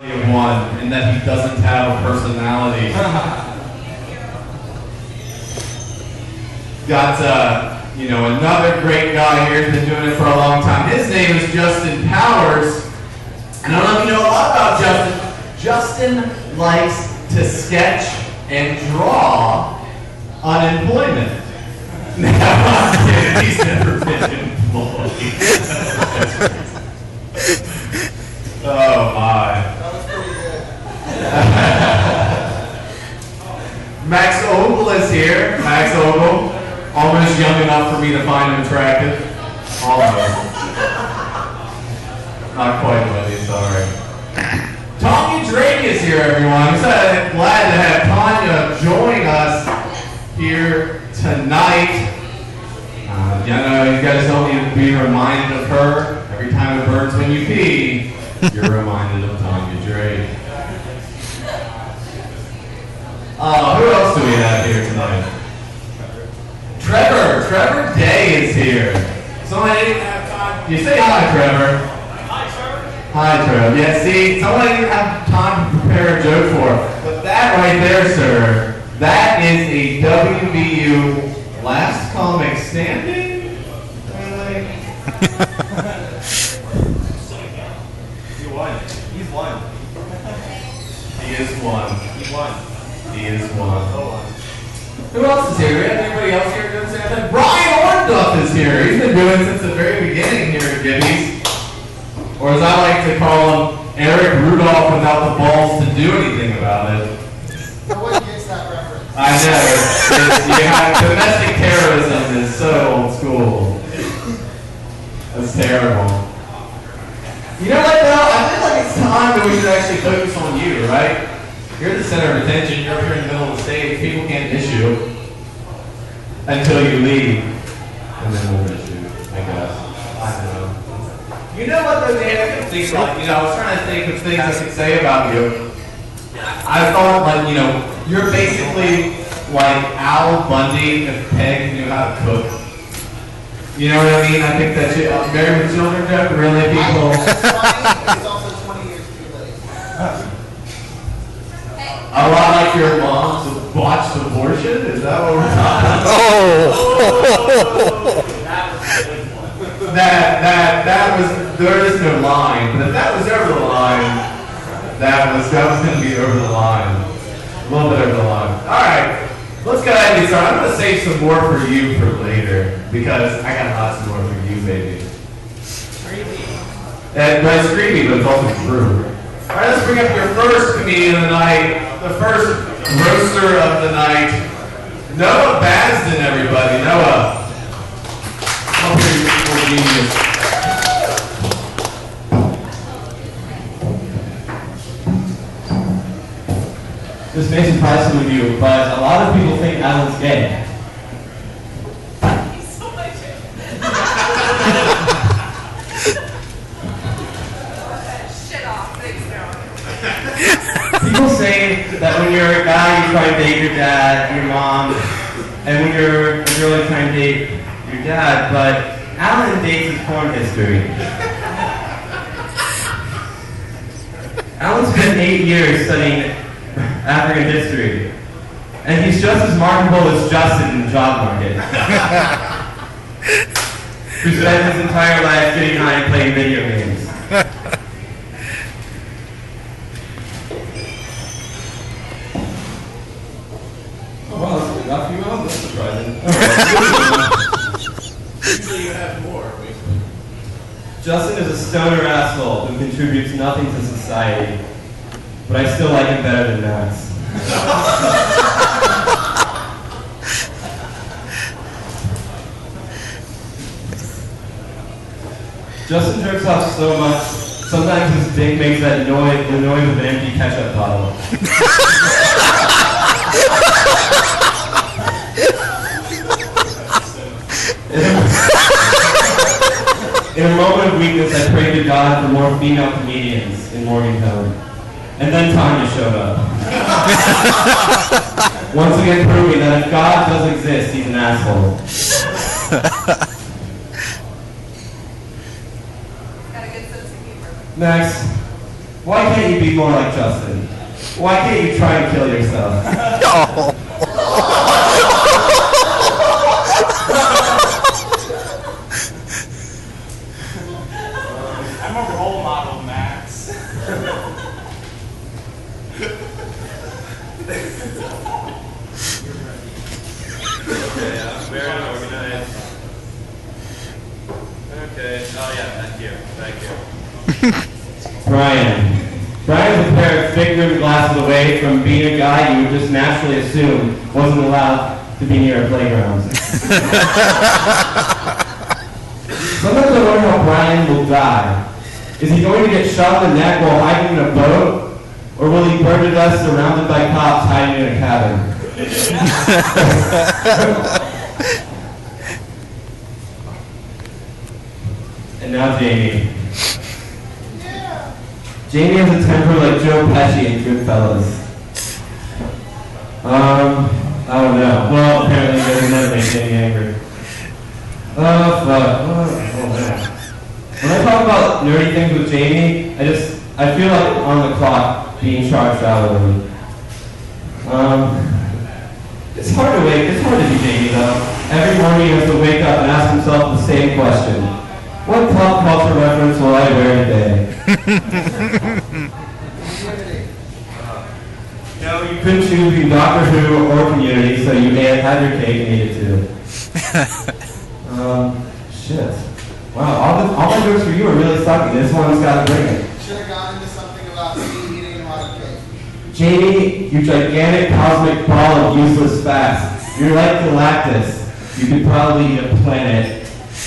One, and that he doesn't have a personality. Got another great guy here who's been doing it for a long time. His name is Justin Powers. And I don't know if you know a lot about Justin. Justin likes to sketch and draw unemployment. He's never been employed. Oh my. Max Ogle is here. Max Ogle, almost young enough for me to find him attractive. Almost. Not quite, buddy. Sorry. Tanya Drake is here, everyone. I'm so glad to have Tanya join us here tonight. You guys help me be reminded of her every time it burns when you pee. You're reminded of Tanya Drake. Who else do we have here tonight? Trevor Day is here. Someone didn't have time. You say hi, Trevor. Hi, Trevor. Hi, Trevor. Yeah, see, someone didn't have time to prepare a joke for. But that right there, sir, that is a WVU last comic standing? Really? He won. He's won. He is one. He won. He is one. So won. Who else is here? Do we have anybody else here doing something? Brian Ornduff is here. He's been doing it since the very beginning here at Gibbie's. Or as I like to call him, Eric Rudolph without the balls to do anything about it. Nobody gets that reference. I know. Domestic terrorism is so old school. That's terrible. You know what though? I feel like it's time that we should actually focus on you, right? You're the center of attention. You're up here in the middle of the stage. People can't miss you until you leave. And then we'll miss you, I guess. I know. You know what though, Dan? I think I was trying to think of things I could say about you. I thought, you're basically like Al Bundy if Peg knew how to cook. You know what I mean? I think that Married with Children joke really people. It's also 20 years too late. A lot like your mom's botched abortion? Is that what we're talking about? Oh! That was, there is no line, but if that was over the line, that was going to be over the line. A little bit over the line. Alright, let's go ahead and get started. I'm going to save some more for you for later, because I got lots more for you, baby. And it's creepy, but it's also true. Alright, let's bring up your first comedian of the night, the first roaster of the night, Noah Basden, everybody. Noah. Come here, you beautiful genius. This may surprise some of you, but a lot of people think Alan's gay. He's so much shit off. Thanks, now. People say that when you're a guy, you try and date your dad, your mom, and when you're a girl, you try and date your dad, but Alan dates his porn history. Alan spent 8 years studying African history, and he's just as marketable as Justin in the job market, who spent his entire life getting high and playing video games. Oh wow, that's only got a few hours. That's surprising. Usually you have more, basically. Justin is a stoner asshole who contributes nothing to society. But I still like him better than Max. Justin jerks off so much, sometimes his dick makes that noise, the noise of an empty ketchup bottle. In a moment of weakness, I prayed to God for more female comedians in Morgantown. And then Tanya showed up. Once again proving that if God does exist, he's an asshole. Got a good sense of humor. Next, Why can't you be more like Justin? Why can't you try and kill yourself? I'm a role model, Max. Yeah, very organized. Okay. Oh yeah, thank you. Thank you. Brian. Brian's a pair of thick rimmed glasses away from being a guy you would just naturally assume wasn't allowed to be near a playground. Sometimes I wonder how Brian will die. Is he going to get shot in the neck while hiding in a boat? Or will he burn to death surrounded by cops hiding in a cabin? And now Jamie. Jamie has a temper like Joe Pesci in Goodfellas. I don't know. Well, apparently he doesn't never make Jamie angry. Oh, fuck. Oh, man. When I talk about nerdy things with Jamie, I feel like I'm on the clock being charged out of them. It's hard to be Jamie though. Every morning he has to wake up and ask himself the same question. What pop culture reference will I wear today? No, you couldn't choose between Doctor Who or Community, so you had your cake and ate it too. Shit. Wow, all my jokes for you are really sucking. This one's got to bring it. Should have gone into something about Steve eating a lot of cake. Jamie, you gigantic cosmic ball of useless facts. You're like Galactus. You could probably eat a planet.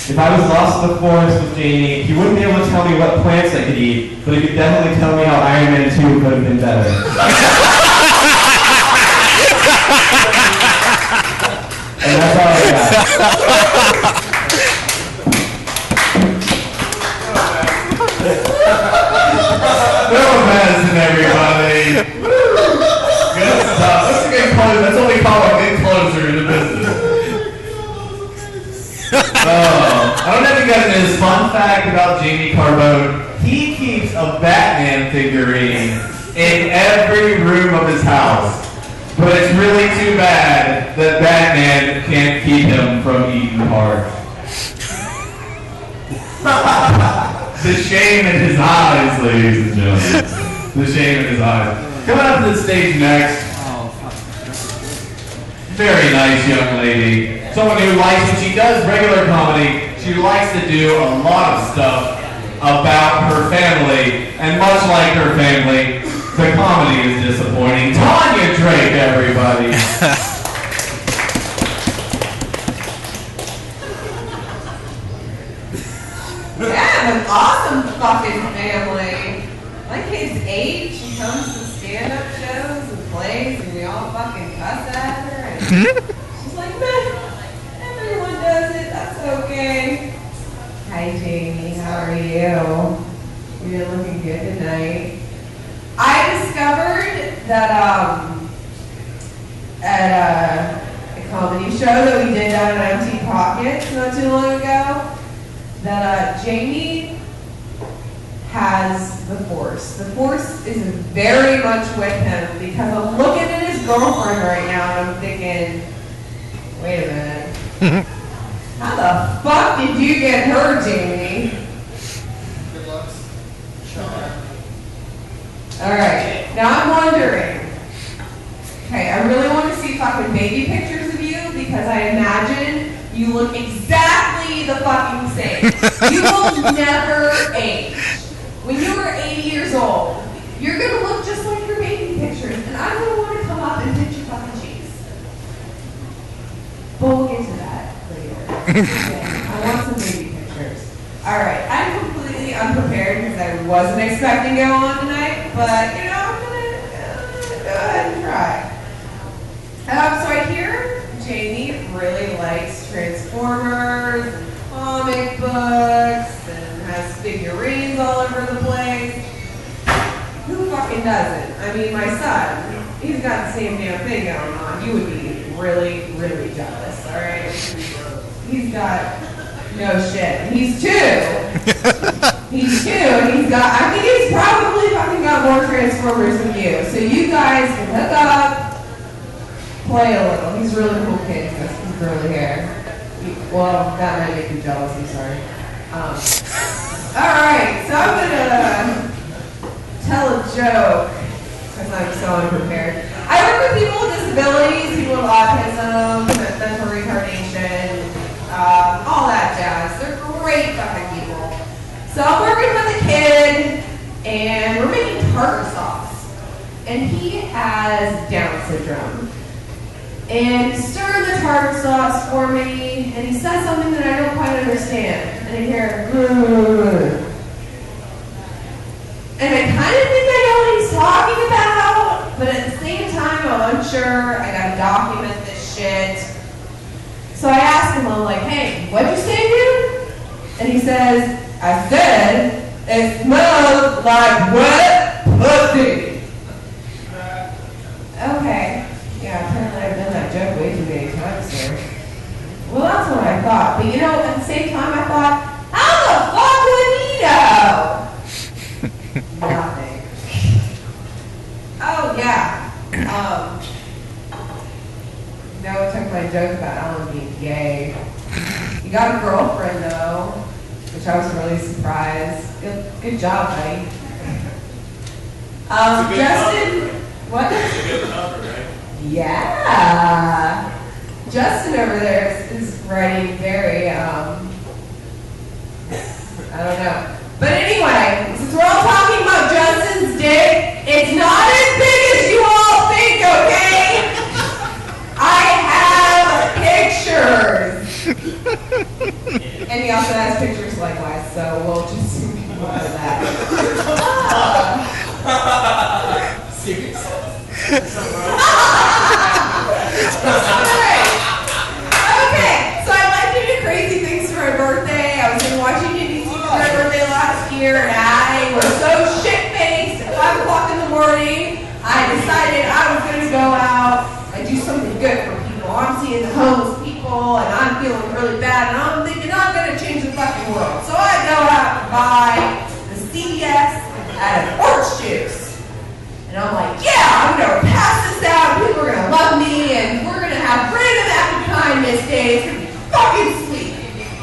If I was lost in the forest with Jamie, he wouldn't be able to tell me what plants I could eat, but he could definitely tell me how Iron Man 2 could have been better. And that's all I got. No medicine, everybody. Good stuff. That's a good close. That's what we call a good closer in the business. I don't know if you guys know this fun fact about Gibbie Carbone. He keeps a Batman figurine in every room of his house. But it's really too bad that Batman can't keep him from eating hard. The shame in his eyes, ladies and gentlemen. The shame in his eyes. Coming up to the stage next. Very nice young lady. Someone who likes, when she does regular comedy, she likes to do a lot of stuff about her family. And much like her family, the comedy is disappointing. Tanya Drake, everybody. Yeah, an awesome fucking family. My kid's 8. She comes to stand-up shows and plays, and we all fucking cuss at her. And she's like, meh, everyone does it. That's okay. Hi, Jamie. How are you? You're looking good tonight. I discovered that at a comedy show that we did down at Empty Pockets not too long ago, that Jamie has the Force. The Force is very much with him because I'm looking at his girlfriend right now and I'm thinking, wait a minute. How the fuck did you get her, Jamie? Good looks. Sure. Alright, now I'm wondering. Okay, I really want to see fucking baby pictures of you because I imagine you look exactly the fucking same. You will never age. When you are 80 years old, you're going to look just like your baby pictures, and I'm going to want to come up and pinch your fucking cheeks. But we'll get to that later. Okay, I want some baby pictures. Alright, I'm completely unprepared because I wasn't expecting to go on tonight, but, you know, I'm going to go ahead and try. So I hear Jamie really likes Transformers, and comic books, and has figurines all over the place. Who fucking doesn't? I mean, my son, he's got the same damn thing going on. You would be really, really jealous, alright? He's got no shit. And he's 2. He's 2, and he's got, I think he's probably fucking got got more Transformers than you. So you guys can hook up, play a little. He's a really cool kid. He's got some curly hair. Well, that might make you jealous. I'm sorry. All right. So I'm gonna tell a joke because I'm so unprepared. I work with people with disabilities, people with autism, mental retardation, all that jazz. They're great fucking people. So I'm working with a kid, and we're making tartar sauce. And he has Down syndrome. And he's stirring the tartar sauce for me, and he says something that I don't quite understand. And I hear, "Grr." And I kind of think I know what he's talking about, but at the same time, I'm unsure. I gotta document this shit. So I ask him, I'm like, "Hey, what'd you say, dude?" And he says, "I said, it smells like wet pussy." Okay. Yeah, apparently I've done that joke way too many times, sir. Well, that's what I thought. But you know, at the same time, I thought, how the fuck would he know? Nothing. Oh, yeah. Noah took my joke about Alan being gay. He got a girlfriend, though, which I was really surprised. Good job, buddy. Justin, what? It's a good number, right? Yeah. Justin over there is writing very, I don't know. But anyway, since we're all talking about Justin's dick, it's not as big as you all think, okay? I have pictures. And he also has pictures likewise, so we'll just move on to that. Alright. Okay, so I like to do crazy things for my birthday. I was in Washington, D.C. for my birthday last year, and I was so shit-faced at 5 o'clock in the morning, I decided I was going to go out and do something good for people. I'm seeing the homeless people, and I'm feeling really bad, and I'm thinking I'm going to change the fucking world. So I go out and buy the CVS out of orange juice. And I'm like, yeah, I'm going to pass this out, people are going to love me, and we're going to have random act of kindness day. It's going to be fucking sweet.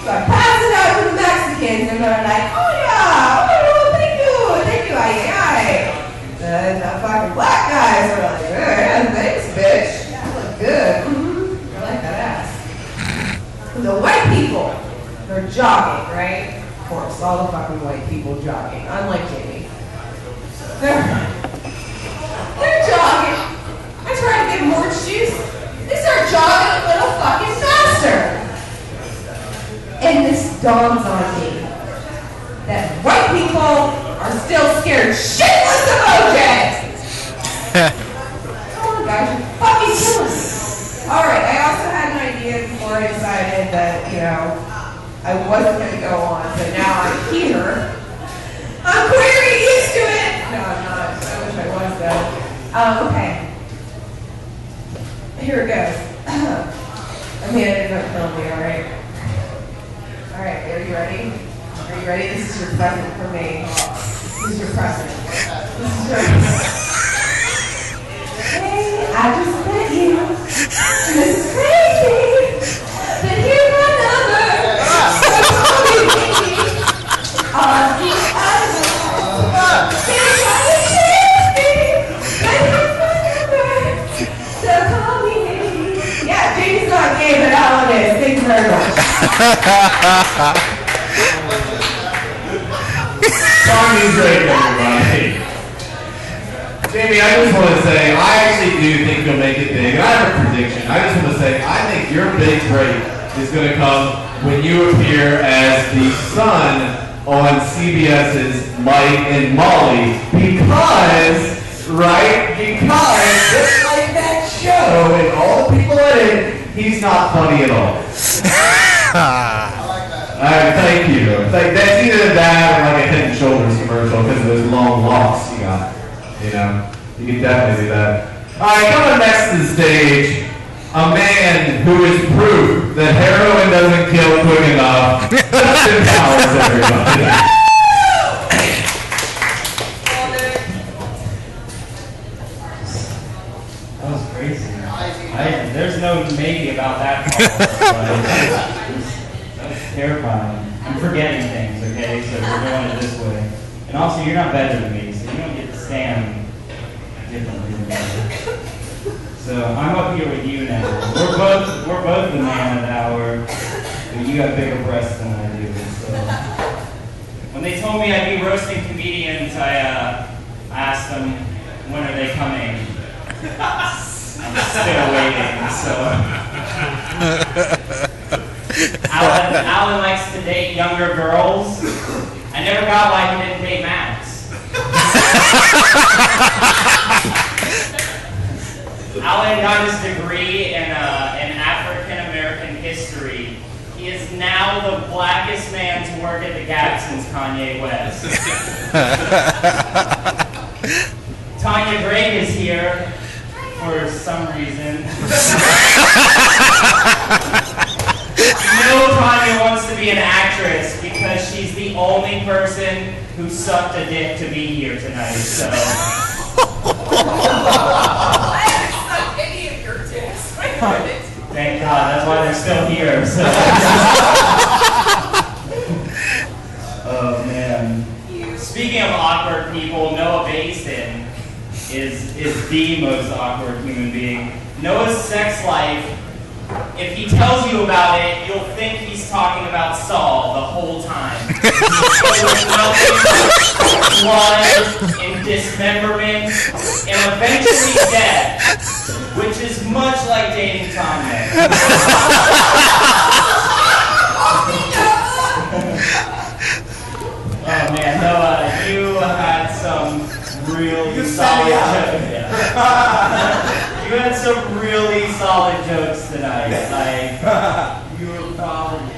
So I pass it out to the Mexicans, and they're like, oh yeah, oh, thank you, aye. And the fucking black guys are like, yeah, thanks, bitch. You look good. I like that ass. The white people, they're jogging, right? Of course, all the fucking white people jogging, unlike Jamie. They're jogging. I try to give them orange juice. They start jogging a little fucking faster. And this dawns on me that white people are still scared shitless of OJ. Come on, guys, you're fucking killing me. Alright, I also had an idea before I decided that, you know, I wasn't going to go on, but now I'm here. I'm query used to it. No, I'm not. I wish I was, though. Okay. Here it goes. Amanda, don't kill me, alright? Alright, are you ready? Are you ready? This is your present for me. This is your present. This is your... Hey, I just met you. This is crazy. But here's my number. So call me baby. On the other. Here's my baby. But here's my number. So call me baby. Yeah, James not gay, but all it is. Thanks very much. Song music, everybody. Jamie, I just want to say, I actually do think you'll make it big. I have a prediction. I just want to say, I think your big break is going to come when you appear as the son on CBS's Mike and Molly. Because, right? Because, just like that show and all the people in it, he's not funny at all. Thank you. It's like that's either that or like a Head and Shoulders commercial because of those long locks you got. You know, you can definitely do that. All right, coming next to the stage, a man who is proof that heroin doesn't kill quick enough. Justin Powers, everybody. There's no maybe about that call. That was terrifying. I'm forgetting things, okay? So we're doing it this way. And also, you're not better than me, so you don't get to stand differently than me. So I'm up here with you now. We're both the man of the hour, but you have bigger breasts than I do. So when they told me I'd be roasting comedians, I asked them, when are they coming? I'm still waiting, so. Alan likes to date younger girls. I never got why he didn't date Max. Alan got his degree in African American history. He is now the blackest man to work at the Gap since Kanye West. Tanya Gregg is here for some reason. You know Tanya wants to be an actress because she's the only person who sucked a dick to be here tonight, so. I haven't sucked any of your dicks. Thank God, that's why they're still here, so. Oh man. Speaking of awkward people, Noah Basin is the most awkward human being. Noah's sex life, if he tells you about it, you'll think he's talking about Saul the whole time. There's nothing but blood and dismemberment and eventually death, which is much like dating Tanya. Oh man, Noah, you had some really solid jokes. You had some really solid jokes tonight. Like, you were probably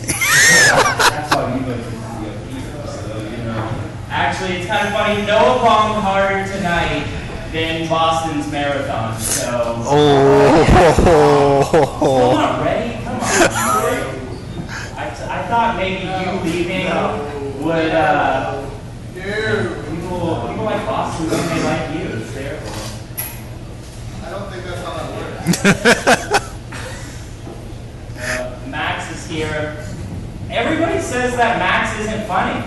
that's why you look so, you know. Actually, it's kind of funny. Noah bombed harder tonight than Boston's marathon. So. Still not ready? Come on. I thought maybe you leaving would people like Boston when they like you. It's terrible. I don't think that's how that works. Max is here. Everybody says that Max isn't funny.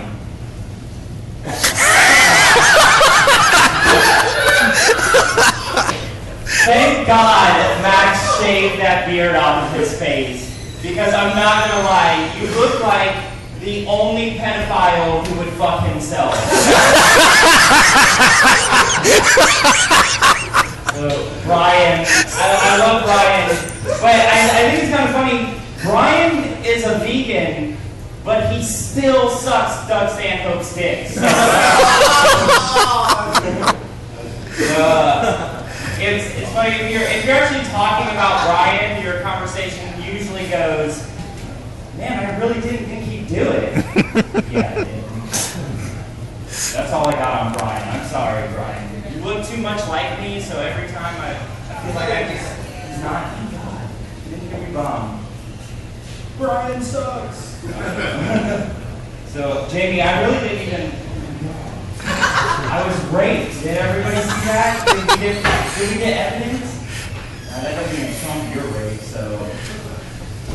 Thank God Max shaved that beard off of his face. Because I'm not gonna lie, you look like the only pedophile who would fuck himself. Brian, I love Brian, but I think it's kind of funny. Brian is a vegan, but he still sucks Doug Stanhope's dick. So. It's funny if you're actually talking about Brian, your conversation usually goes, "Man, I really didn't think he'd do it." Yeah, I did. That's all I got on Brian. I'm sorry, Brian. You look too much like me, so every time I feel like he's not. He didn't get me bombed. Brian sucks. So, Jamie, I really didn't even. I was raped. Did everybody see that? Did we get evidence? That doesn't even trump your rape, so.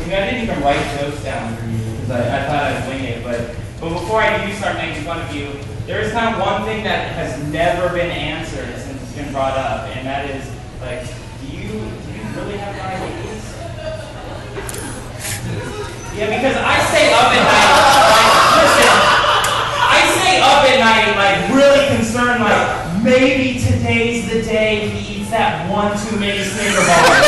I didn't even write jokes down for you because I thought I'd wing it, but before I do start making fun of you, there is kind of one thing that has never been answered since it's been brought up, and that is, like, do you really have diabetes? Yeah, because I stay up at night, like, listen, I stay up at night, like, really concerned, like, maybe today's the day he eats that one too many Snicker bars,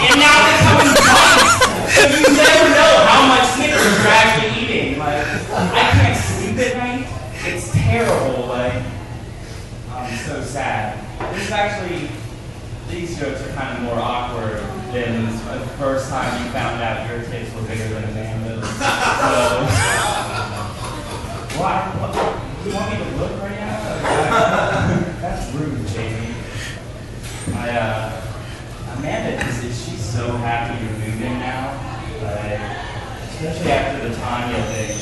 and now they're coming twice. So you never know how much Snickers you're actually eating. Like, I can't sleep at night. It's terrible. Like, I'm so sad. This is actually, these jokes are kind of more awkward than the first time you found out your tits were bigger than a man's. So, what? You want me to look right now? That's rude, Jamie. Amanda, she's so happy you're moving now. Especially after the Tanya thing.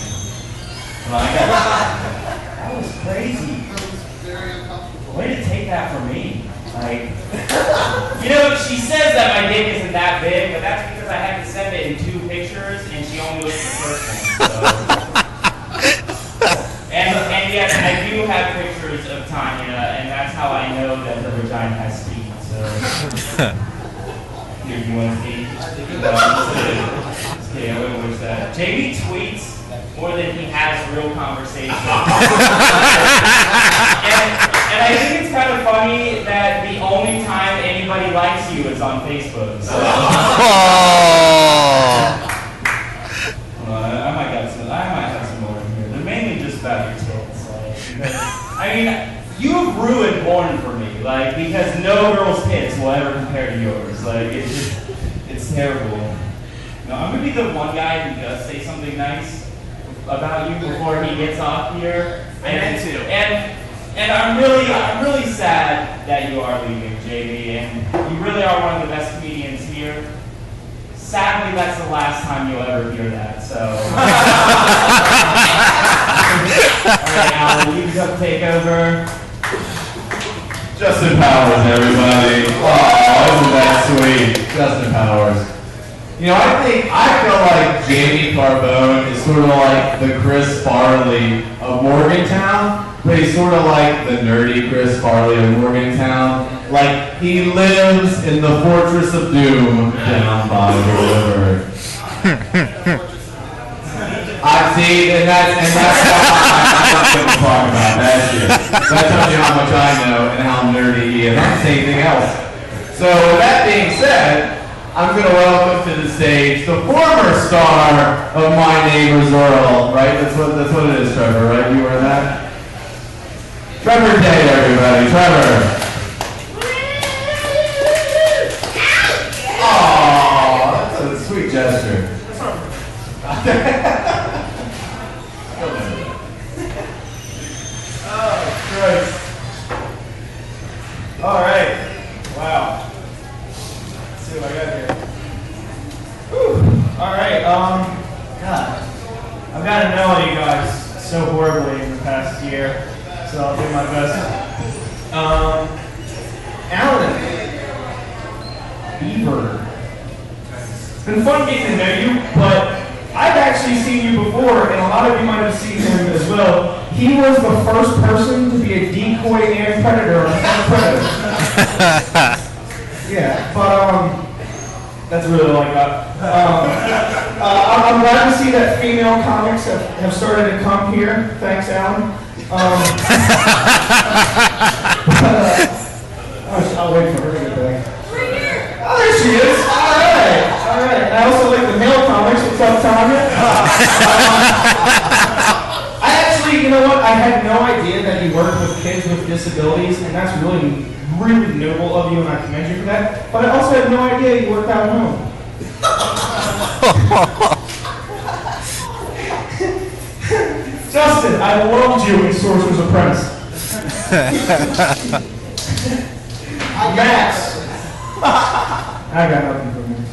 Well, that was crazy. It was very uncomfortable. Way to take that from me. Like, you know, she says that my dick isn't that big, but that's because I had to send it in 2 pictures, and she only looked at the first one. So. And yes, I do have pictures of Tanya, and that's how I know that her vagina has speed. So, here, you want to see? Just kidding, I wouldn't wish that. JB tweets more than he has real conversations. And I think it's kind of funny that the only time anybody likes you is on Facebook. So. I might have some more in here. They're mainly just about your tits. Like, I mean, you've ruined porn for me. Like, because no girl's tits will ever compare to yours. Like, it's terrible. No, I'm gonna be the one guy who does say something nice about you before he gets off here. And I'm really sad that you are leaving, JB, and you really are one of the best comedians here. Sadly, that's the last time you'll ever hear that, so. Alright, Alan, you can take over. Justin Powers, everybody. Oh, isn't that sweet? Justin Powers. You know, I feel like Jamie Carbone is sort of like the Chris Farley of Morgantown, but he's sort of like the nerdy Chris Farley of Morgantown. Like, he lives in the Fortress of Doom down by the river. I've seen, and that's I'm not going to talk about that shit. That tells you how much I know and how nerdy he is. I don't say anything else. So, with that being said, I'm going to welcome to the stage the former star of My Neighbor's Earl, right? That's what it is, Trevor, right? You were that? Trevor Day, everybody. Trevor. Aww, that's a sweet gesture. Oh, Christ. All right. Wow. Let's see what I got here. Whew. All right. God, I've gotten to know you guys so horribly in the past year, so I'll do my best. Alan, Beaver. It's been fun getting to know you, but I've actually seen you before, and a lot of you might have seen him as well. He was the first person to be a decoy and predator on Predator. Yeah, but that's really all I got. I'm glad to see that female comics have started to come here. Thanks, Alan. I'll wait for her to get back. Oh, there she is. All right. I also like the male comics. What's up, Tanya? I actually, you know what? I had no idea that you worked with kids with disabilities, and that's really noble of you, and I commend you for that. But I also had no idea you worked out at home. Justin, I loved you in Sorcerer's Apprentice. Max. I got nothing for Max.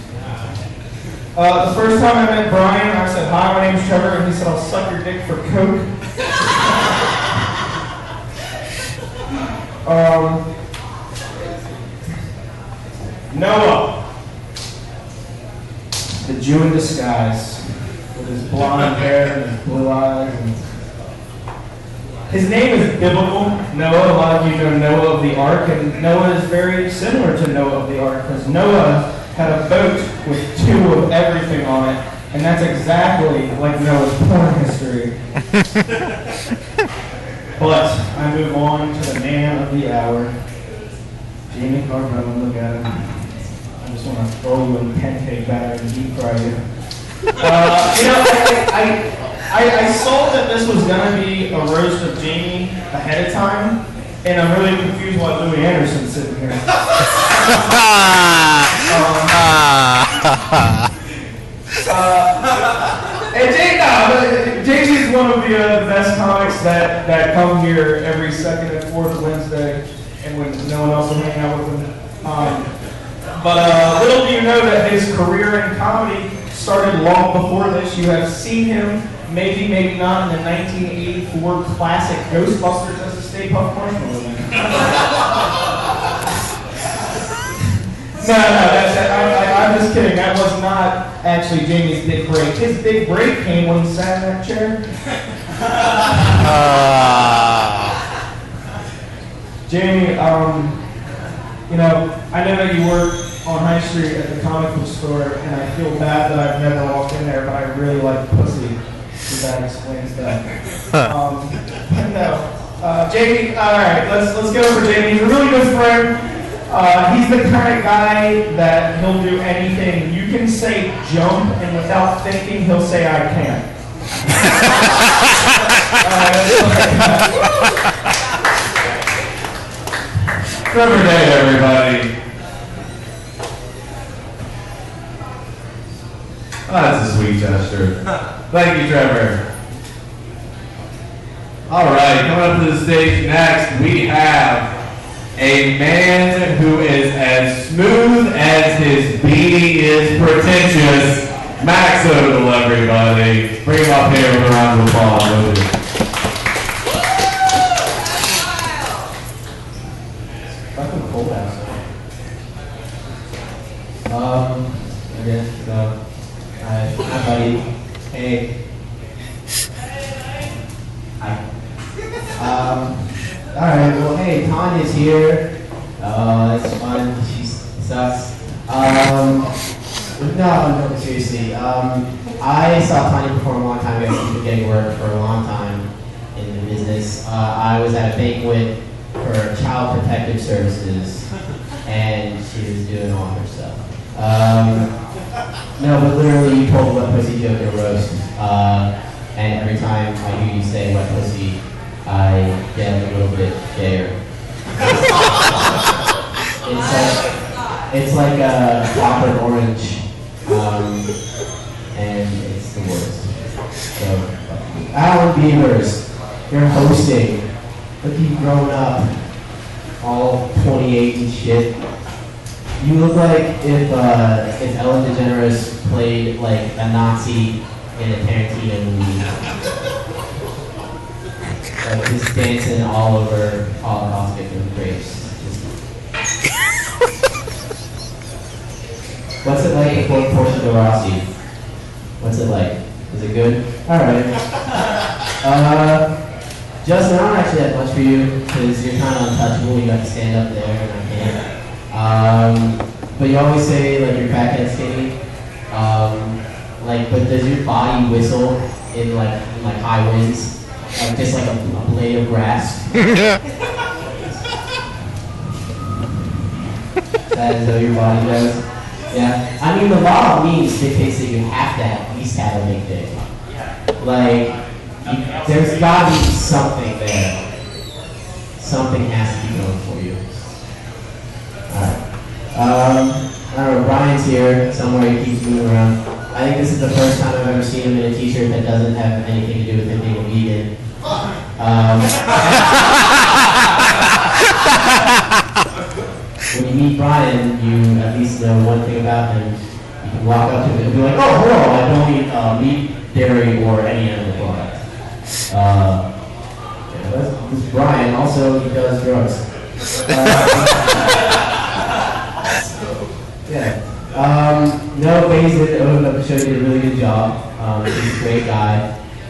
The first time I met Brian, I said, "Hi, my name's Trevor," and he said, "I'll suck your dick for Coke." Noah, the Jew in disguise, with his blonde hair and his blue eyes. And his name is biblical, Noah. A lot of you know Noah of the Ark, and Noah is very similar to Noah of the Ark, because Noah had a boat with 2 of everything on it, and that's exactly like Noah's porn history. But I move on to the man of the hour, Jamie Carbone. Look at him. I just want to throw you in pancake batter and deep fry you. I saw that this was going to be a roast of Jamie ahead of time, and I'm really confused why Louis Anderson's sitting here. And Jamie is one of the best comics that come here every second and fourth Wednesday, and when no one else will hang out with him. But little do you know that his career in comedy started long before this. You have seen him, maybe not, in the 1984 classic Ghostbusters as a Stay Puft Marshmallow Man. That's I'm just kidding. That was not actually Jamie's big break. His big break came when he sat in that chair. Jamie, you know, I know that you work on High Street at the comic book store, and I feel bad that I've never walked in there, but I really like pussy. So that explains that. No. Jamie, alright, let's go for Jamie. He's a really good friend. He's the kind of guy that he'll do anything. You can say jump, and without thinking, he'll say I can't. Trevor Day, everybody. Oh, that's a sweet gesture. Thank you, Trevor. All right, coming up to the stage next, we have a man who is as smooth as his beanie is pretentious. Max Odell, everybody. Bring him up here with a round of applause. Fucking cold outside. I guess, hi, buddy. Hey. Hi. Alright, well, hey, Tanya's here. It's fun. She sucks. No, seriously. I saw Tanya perform a long time ago. She's been getting work for a long time in the business. I was at a banquet for Child Protective Services, and she was doing all her stuff. No, but literally, you told wet pussy joke in a roast, and every time I hear you say wet pussy, I get a little bit gayer. It's like a chocolate orange, and it's the worst. So, Alan Beavers, you're hosting. Look, you've grown up, all 28 and shit. You look like if Ellen DeGeneres played like a Nazi in a Tarantino movie. Like just dancing all over Holocaust victim graves. What's it like before Portia de Rossi? What's it like? Is it good? Alright. Justin, I don't actually have much for you because you're kind of untouchable. You have to stand up there and I can't. But you always say like you're crackhead skinny. But does your body whistle in like high winds? Like just like a blade of grass? That is how your body does? Yeah. I mean, the law of means dictates that you have to at least have a big dick. Like, there's gotta be something there. Something has to be going for you. Alright. I don't know, Brian's here somewhere, he keeps moving around. I think this is the first time I've ever seen him in a t-shirt that doesn't have anything to do with him being a vegan. When you meet Brian, you at least know one thing about him. You can walk up to him and be like, oh, hello, I don't eat meat, dairy, or any animal product. This is Brian. Also, he does drugs. No, Basin opened up the show, did a really good job. He's a great guy.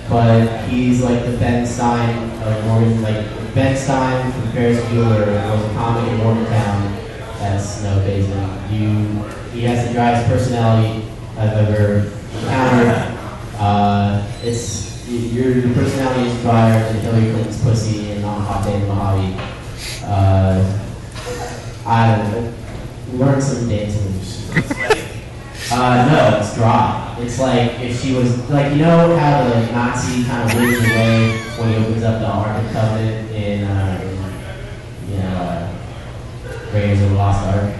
But he's like the Ben Stein of Morgan, like Ben Stein from Ferris Bueller was a comic in Morgantown. That's no Basin. He has the driest personality I've ever encountered. Your personality is drier than Hillary Clinton's pussy and on Hot Day in Mojave. I don't know. Learn some dance moves. No, it's dry. It's like if she was, like, you know how the Nazi kind of wins away when he opens up the Ark of the Covenant in Raiders of the Lost Ark?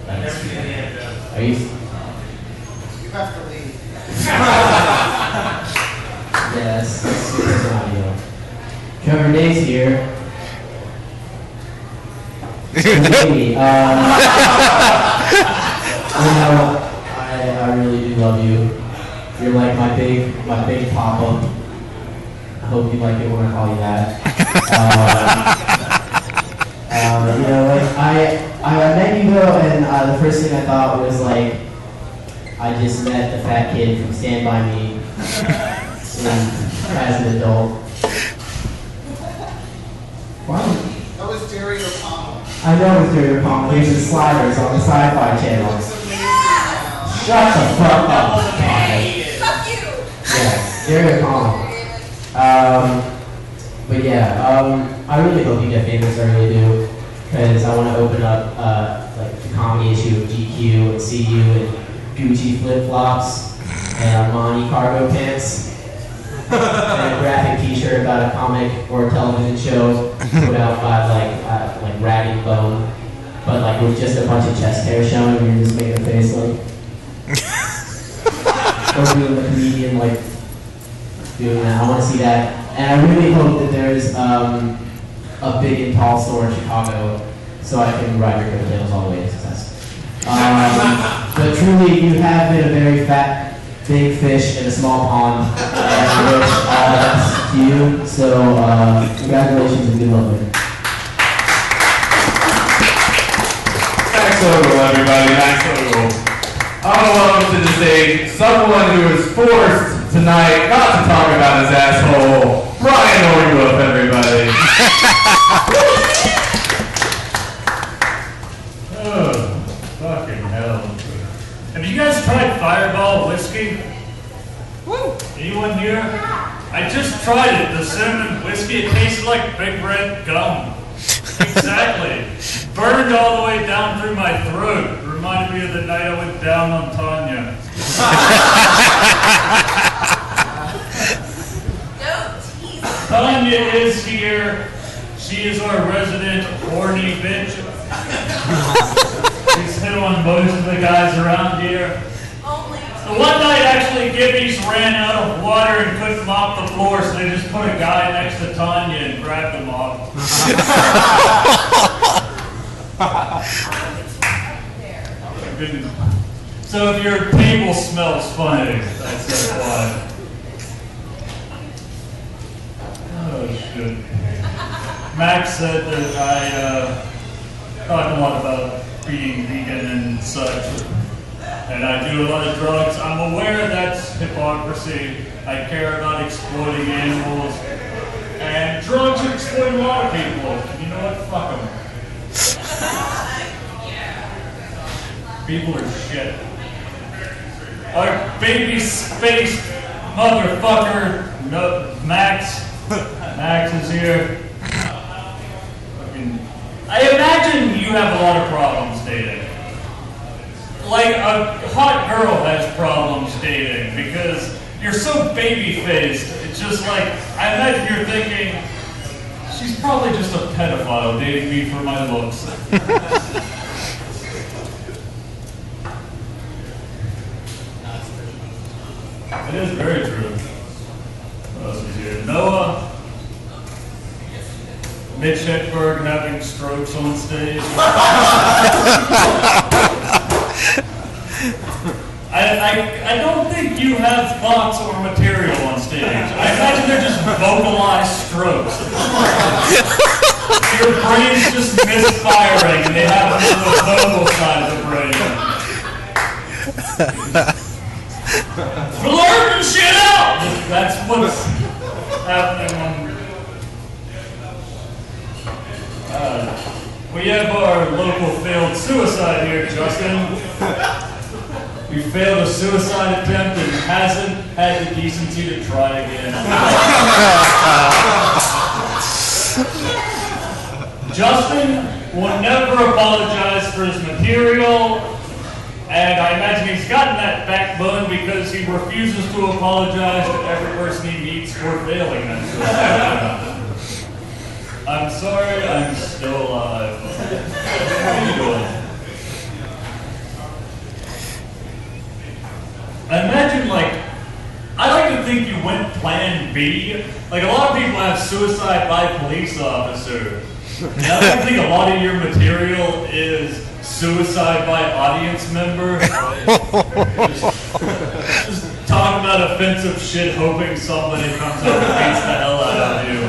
Like, are you? You have to leave. Yeah, that's super audio. Trevor Day's here. Maybe, I really do love you. You're like my big papa. I hope you like it when I call you that. I I met you though, and the first thing I thought was like, I just met the fat kid from Stand By Me as an adult. Wow. That was Jerry O'Connell. I know it was Jerry O'Connell. He was in Sliders on the Sci-Fi Channel. Shut the fuck up. Fuck you! Yeah, Jerry O'Connell. But yeah, I really hope you get famous. I really do, because I want to open up like the comedy issue of GQ and see you in Gucci flip flops and Armani cargo pants and a graphic T-shirt about a comic or a television show put out by like Rag and Bone, but like with just a bunch of chest hair showing, and you're just making a face like, or doing the comedian like doing that. I want to see that. And I really hope that there's a big and tall store in Chicago so I can ride your coattails all the way to success. But truly, you have been a very fat, big fish in a small pond, and I wish all the best to you. So, congratulations and good luck with it. Max Ogle, everybody. Max Ogle. I want to welcome to the stage someone who was forced tonight not to talk about his asshole. Brian Orwolf, everybody. Oh, fucking hell. Have you guys tried Fireball whiskey? Woo! Anyone here? I just tried it, the cinnamon whiskey. It tasted like Big Red gum. Exactly. Burned all the way down through my throat. Reminded me of the night I went down on Tanya. Tanya is here. She is our resident horny bitch. She's hit on most of the guys around here. The one night, actually, Gibbie's ran out of water and couldn't mop the floor, so they just put a guy next to Tanya and grabbed him off. So if your table smells funny, that's why. Oh, shit. Max said that I talk a lot about being vegan and such, and I do a lot of drugs. I'm aware that's hypocrisy. I care about exploiting animals, and drugs exploit a lot of people. You know what? Fuck them. People are shit. Our baby-faced motherfucker, Max. Max is here. I imagine you have a lot of problems dating. Like a hot girl has problems dating because you're so baby-faced. It's just like, I imagine you're thinking, she's probably just a pedophile dating me for my looks. It is very true. What else is here? Noah. Mitch Hedberg having strokes on stage. I don't think you have thoughts or material on stage. I imagine they're just vocalized strokes. Your brain's just misfiring and they have the vocal side of the brain. Blurting shit out! That's what's happening on. We have our local failed suicide here, Justin. We failed a suicide attempt and hasn't had the decency to try again. Justin will never apologize for his material, and I imagine he's gotten that backbone because he refuses to apologize to every person he meets for failing that suicide. I'm sorry, I'm still alive. How are you doing? I imagine, like, I like to think you went plan B. Like, a lot of people have suicide by police officer. And I like to think a lot of your material is suicide by audience member. just talk about offensive shit, hoping somebody comes up and beats the hell out of you.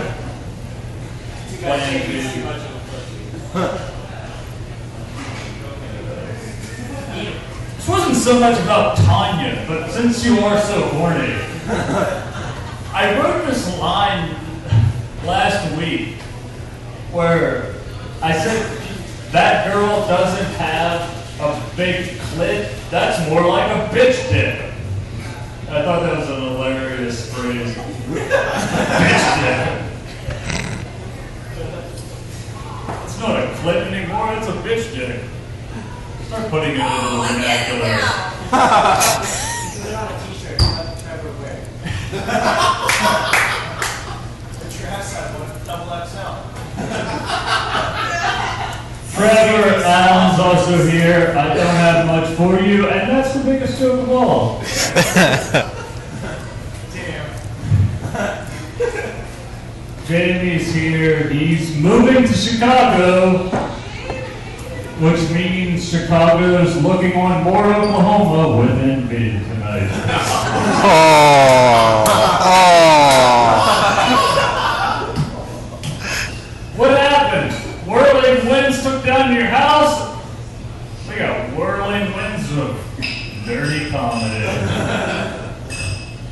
so much about Tanya, but since you are so horny, I wrote this line last week where I said, that girl doesn't have a big clit, that's more like a bitch dick. I thought that was a hilarious phrase. Bitch dick. It's not a clit anymore, it's a bitch dick. Start putting it in the vernacular. Put it on a t-shirt, let Trevor wear. Put your ass on one, double XL. Trevor Allen's also here. I don't have much for you, and that's the biggest joke of all. Damn. Jamie's here. He's moving to Chicago, which means Chicago's looking on more Oklahoma with envy tonight. What happened? Whirling winds took down your house? We got whirling winds of dirty comedy.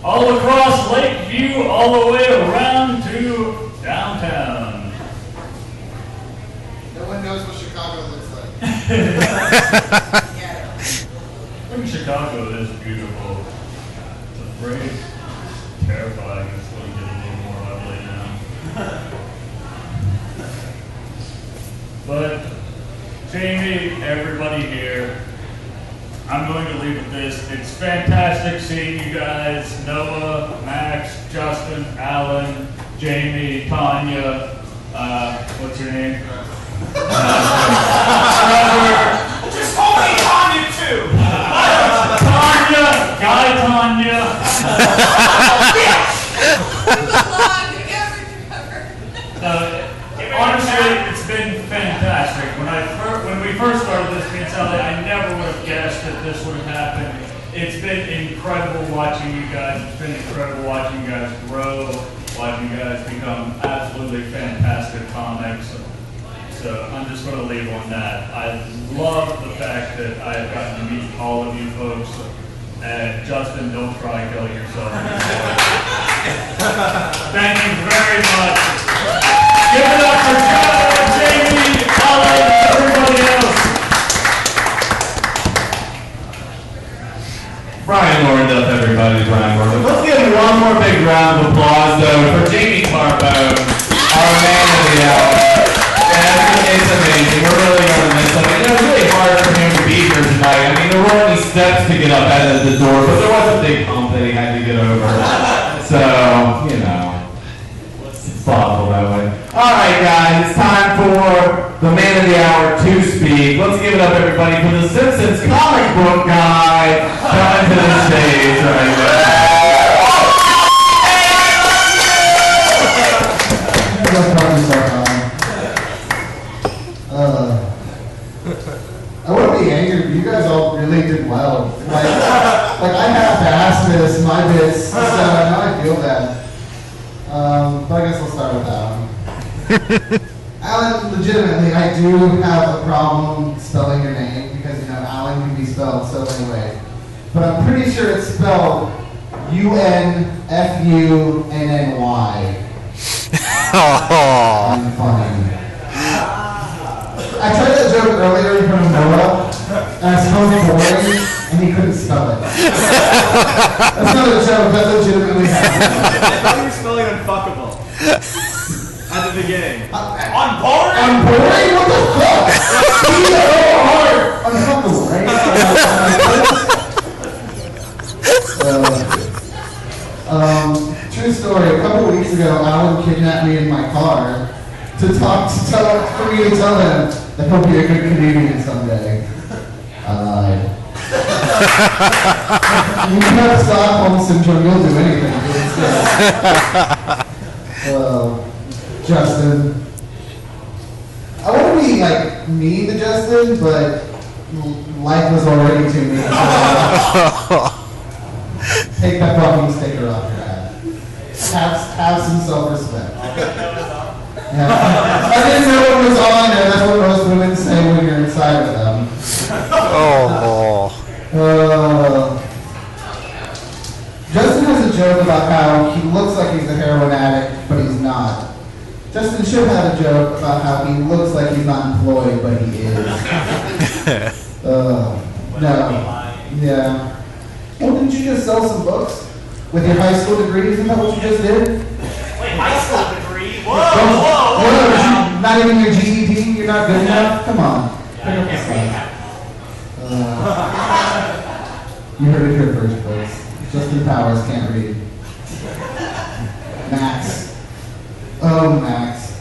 All across Lakeview, all the way around to downtown. No one knows what Chicago looks like. I think Chicago is beautiful. It's afraid, terrifying. It's going to get a little more ugly now. But Jamie, everybody here, I'm going to leave with this. It's fantastic seeing you guys, Noah, Max, Justin, Alan, Jamie, Tanya, what's your name? Trevor. Just call me Tanya too. Tanya, Guy Tanya. Honestly, it's been fantastic. When we first started this, me and Sally, I never would have guessed that this would have happened. It's been incredible watching you guys. It's been incredible watching you guys grow, watching you guys become absolutely fantastic comics. So I'm just going to leave on that. I love the fact that I've gotten to meet all of you folks. And Justin, don't try and kill yourself anymore. Thank you very much. Give it up for Jamie, Alan, and everybody else. Brian Lorndale, everybody, Brian Lorndale. Let's give him one more big round of applause, though, for Jamie Carbone, our man of the hour. It's amazing. We're really going to miss him. It was really hard for him to be here tonight. I mean, there weren't any steps to get up out of the door, but there was a big hump that he had to get over. So, you know, it's thoughtful that way. All right, guys, it's time for the man of the hour to speak. Let's give it up, everybody, for the Simpsons comic book guy coming to the stage right now. I wouldn't be angry, but you guys all really did well. Like I half-assed this, my bits, so now I feel bad. But I guess I'll start with Alan. Alan, legitimately, I do have a problem spelling your name because, you know, Alan can be spelled so many ways. But I'm pretty sure it's spelled UNFUNNY. I'm funny. I tried that joke earlier in front of Noah, and I spelled it boring, and he couldn't spell it. That's not a joke, that legitimately happened. I thought you were spelling unfuckable. At the beginning. On boring? On boring? What the fuck? C-O-R! Unfuckable, right? True story, a couple weeks ago, Alan kidnapped me in my car for me to tell him that he'll be a good comedian someday. I lied. You have Stockholm syndrome, you'll do anything. Justin. I want to be, like, mean to Justin, but life was already too mean. Take that fucking sticker off your head. Have some self-respect. Yeah. I didn't know what was on there. That's what most women say when you're inside of them. should have a joke about how he looks like he's not employed, but he is. No. Yeah. Well, didn't you just sell some books? With your high school degree? Isn't that what you just did? Wait, high school degree? Whoa, Not even your GED? You're not good enough? Come on. Pick up the slack. You heard it here first, folks. Justin Powers can't read. Max. Oh, Max.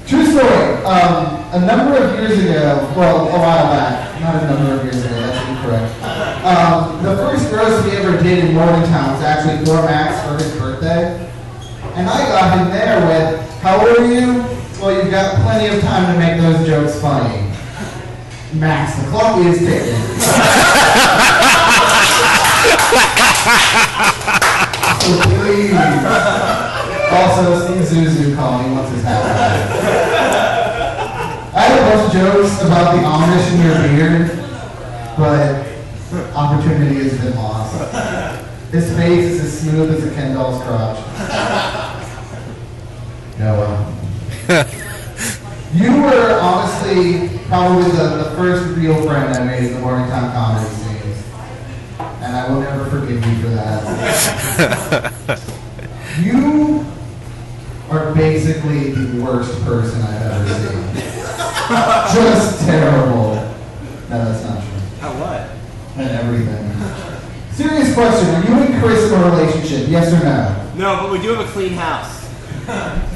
True story. A number of years ago, well, a while back, not a number of years ago, that's incorrect. The first roast we ever did in Morgantown was actually for Max for his birthday. And I got him there with, how old are you? Well, you've got plenty of time to make those jokes funny. Max, the clock is ticking. So please. Also, Steve Zuzu called me once his hat back. I had a bunch of jokes about the Amish in your beard, but opportunity has been lost. His face is as smooth as a Ken doll's crotch. Noah. You were honestly probably the first real friend I made in the Morgantown comedy scene. And I will never forgive you for that. You are basically the worst person I've ever seen. Just terrible. No, that's not true. How what? And everything. Serious question, are you and Chris in a relationship, yes or no? No, but we do have a clean house.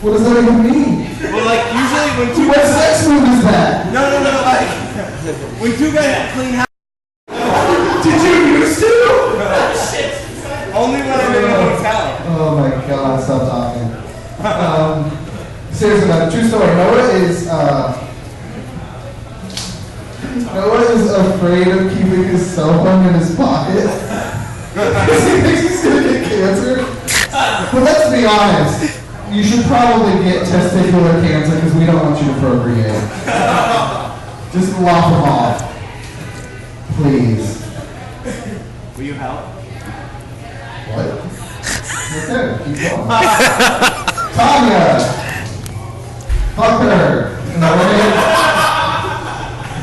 What does that even mean? Well, like, usually when two What sex move is that? No, like, when two guys have a clean house. Did you used to? Only when I'm in a hotel. Oh my god, stop talking. Seriously, man, true story. Noah is afraid of keeping his cell phone in his pocket because he thinks he's going to get cancer. But let's be honest, you should probably get testicular cancer because we don't want you to procreate. Just lop them off. Please. Will you help? What? Okay, keep going. Tanya! Fuck her.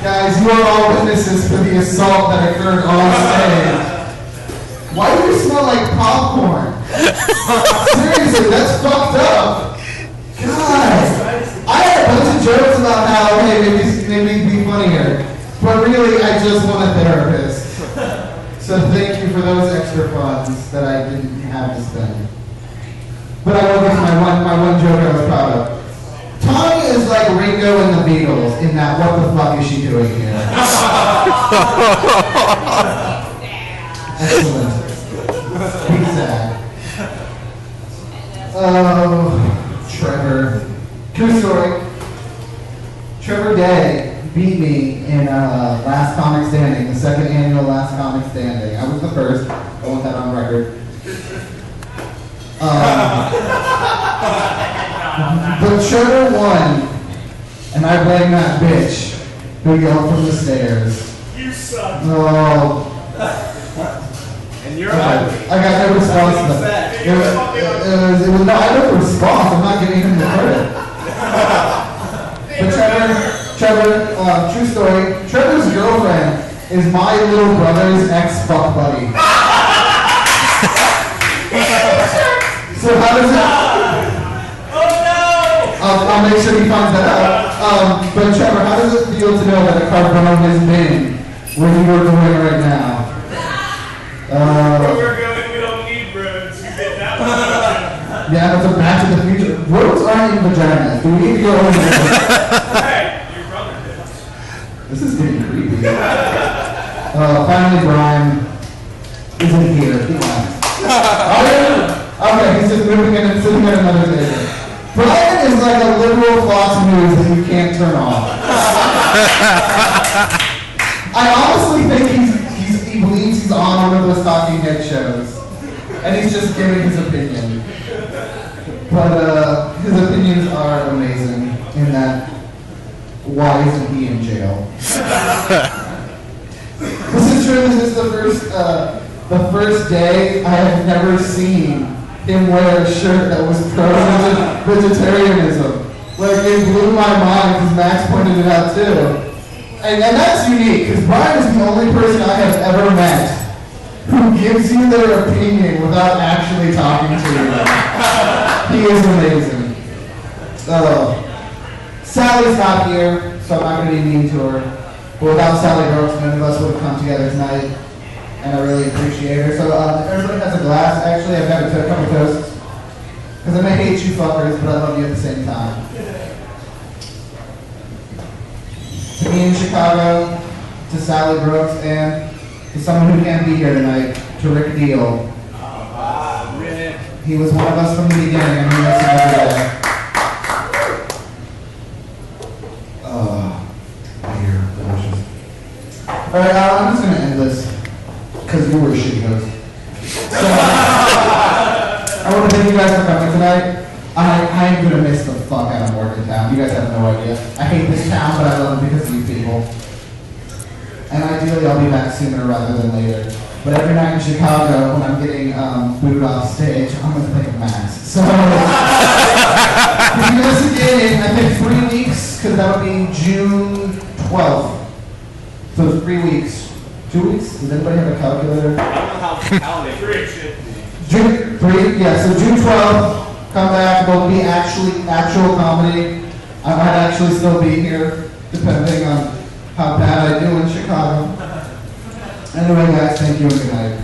Guys, you are all witnesses for the assault that occurred on stage. Why do you smell like popcorn? Seriously, that's fucked up. God. I had a bunch of jokes about how, hey, maybe be funnier. But really, I just want a therapist. So thank you for those extra funds that I didn't have to spend. But I will get to my one joke I was proud of. Tommy is like Ringo and the Beatles in that what the fuck is she doing here? Excellent. Be sad. Oh, Trevor. True story. Trevor Day beat me in Last Comic Standing, the second annual Last Comic Standing. I was the first. I want that on record. But Trevor won, and I blame that bitch who yelled from the stairs. You suck. Oh. And you're ugly. I got no response to that. It was no, I have no response. I'm not giving him the credit. But Trevor, true story, Trevor's girlfriend is my little brother's ex-fuck buddy. So how does it... I'll make sure he finds that out. But Trevor, how does it feel to know that a Carbone has been where you are going right now? Where we're going, we don't need roads. You get that one. Yeah, that's a Back to the Future. Roads aren't in vaginas. Do we need to go over there? Hey, your brother did. This is getting creepy. Finally, Brian isn't here. He left. Oh, yeah? Okay, he's just moving in and sitting at another table. Brian is like a liberal Fox News that you can't turn off. I honestly think he believes he's on one of those talking head shows. And he's just giving his opinion. But his opinions are amazing in that, why isn't he in jail? This is true, this is the first day I have never seen him wear a shirt that was pro-vegetarianism. Like, it blew my mind because Max pointed it out too. And that's unique, because Brian is the only person I have ever met who gives you their opinion without actually talking to you. He is amazing. Sally's not here, so I'm not going to be mean to her. But without Sally Brooks, none of us would have come together tonight. And I really appreciate her. So if everybody has a glass, actually I've got a couple toasts. Because I may hate you fuckers, but I love you at the same time. To me in Chicago, to Sally Brooks, and to someone who can't be here tonight, to Rick Deal. He was one of us from the beginning, and he makes it every day. Beer, delicious. Alright, I'm just going to end this, because you were a shitty host. So, I want to thank you guys for coming tonight. I am going to miss the fuck out of Morgantown. You guys have no idea. I hate this town, but I love it because of you people. And ideally, I'll be back sooner rather than later. But every night in Chicago, when I'm getting booed off stage, I'm going to think of Max. So, if you do this again in, I think, 3 weeks, because that would be June 12th. So it's 3 weeks. 2 weeks? Does anybody have a calculator? I don't know how calendar should be. June 3? Yeah, so June 12th. Come back, there'll be actual comedy. I might actually still be here, depending on how bad I do in Chicago. Anyway, guys, thank you and good night.